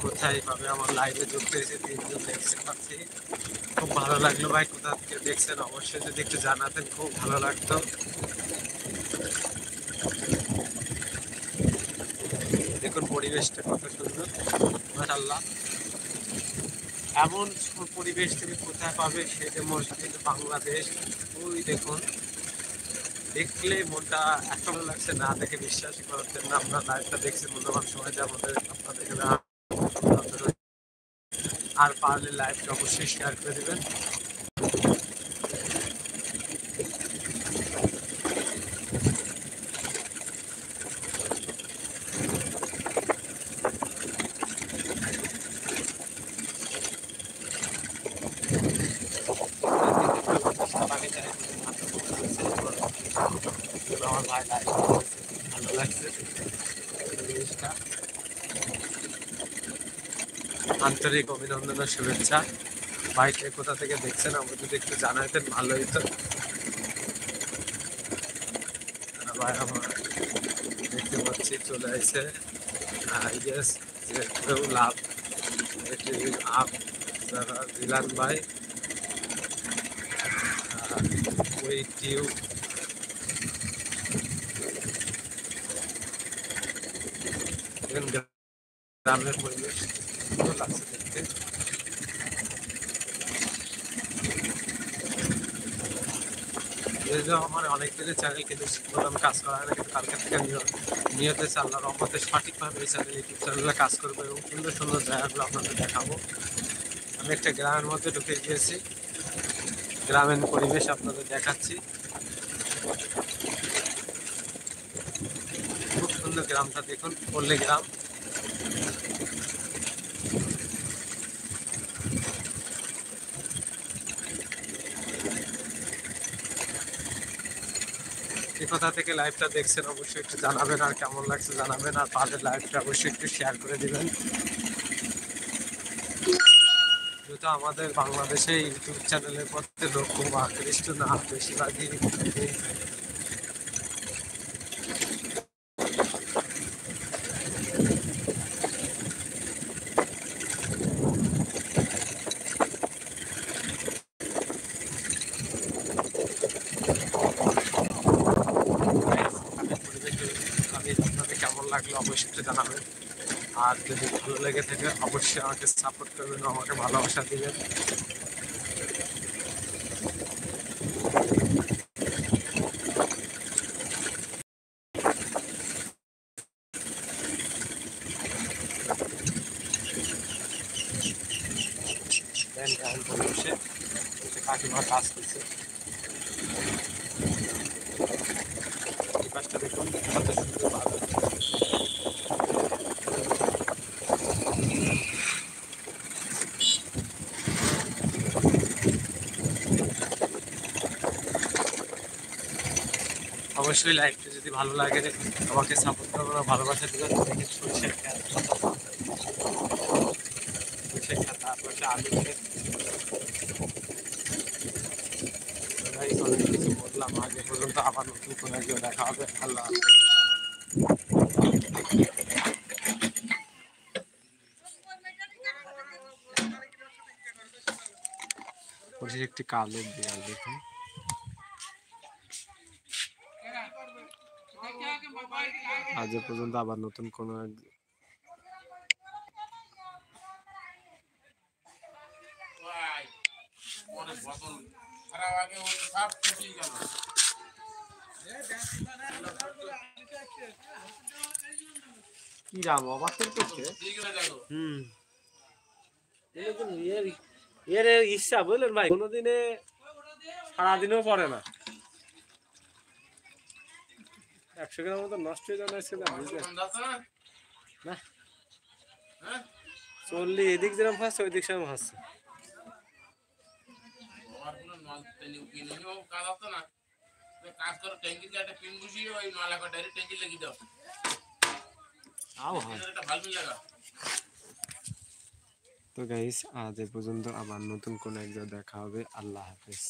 কোথায় পাবে আমার লাইভে যুক্ত হয়েছে 3 জন দেখতে পাচ্ছি, খুব ভালো লাগলো ভাই। কোথা থেকে দেখছেন অবশ্যই যদি একটু জানাতেন খুব ভালো লাগতো। দেখুন পরিবেশটা কত সুন্দর মাশাআল্লাহ। এমন পরিবেশ তুমি কোথায় পাবে, সেটা মসজিদ বাংলাদেশ। ওই দেখুন, দেখলে মনটা এত ভালো লাগছে, না দেখে বিশ্বাসই করতেন না। আমরা লাইভটা দেখছি মূল্যবান সময় যে আমাদের আপনাদের আর পারলে লাইভটা অবশ্যই শেয়ার করে দেবেন। আমার ভাই লাইভ ভালো লাগছে জিনিসটা। আন্তরিক অভিনন্দন ও শুভেচ্ছা। ভাইকে কোথা থেকে দেখছেন আমাকে যদি একটু জানাইতেন ভালো হইতো। ভাই আমার দেখতে পাচ্ছি চলে আসছে ইয়েস যে লাভ এটি আপ যারা দিলান ভাই ওই টিউব গ্রামের পরিবেশ সুন্দর লাগছে দেখতে। আমার অনেক দিনের চ্যানেল কিন্তু আমি কাজ করা হয় না, কিন্তু কালকে থেকে নিয়ত হয়েছে আল্লাহর রহমতে সঠিকভাবে এই চ্যানেল ইউটিউব চ্যানেলে কাজ করবো এবং সুন্দর সুন্দর জায়গাগুলো আপনাদের দেখাবো। আমি একটা গ্রামের মধ্যে ঢুকে গিয়েছি, গ্রামের পরিবেশ আপনাদের দেখাচ্ছি। খুব সুন্দর গ্রামটা দেখুন, পল্লী গ্রাম। কোথা থেকে লাইভটা দেখছেন অবশ্যই একটু জানাবেন, আর কেমন লাগছে জানাবেন, আর পাদের লাইভটা অবশ্যই একটু শেয়ার করে দিবেন। যেহেতু আমাদের বাংলাদেশে ইউটিউব চ্যানেলের মধ্যে লোক খুব আকৃষ্ট না, বেশিরভাগই আপনাদের কেমন লাগলো অবশ্যই একটু জানাবেন। আর যদি ভালো লেগে থাকে অবশ্যই আমাকে সাপোর্ট করবেন, আমাকে ভালোবাসা দিবেন। পরিবেশে কাকিমা কাজ করছে, এই কাজটা দেখুন কত সুন্দর ভালো। অবশ্যই লাইভটা যদি ভালো লাগে আমাকে সাপোর্ট করবেন, ভালোবাসা দেবেন। দেখেন সরষের খেত, সরষের খেত, তারপরে আলু খেত। অনেক কিছু বললাম, আগে পর্যন্ত আবার নতুন কোনো একজন দেখা হবে। আল্লাহ হাফেজ। একটি কালো বিড়াল দেখুন। আজ পর্যন্ত আবার নতুন কোনো কি রাম অবাক করছে। এর ইচ্ছা বুঝলেন ভাই, কোনোদিনে সারাদিনও পড়ে না। 100 গ্রাম মতো নষ্ট হয়ে যাওয়া না, 40 এদিক যেরকম ফাঁসছে ওই দিক সেরকম ফাঁসছে। তো গাইস আজ এ পর্যন্ত, আবার নতুন কোন এক জায়গায় দেখা হবে। আল্লাহ হাফেজ।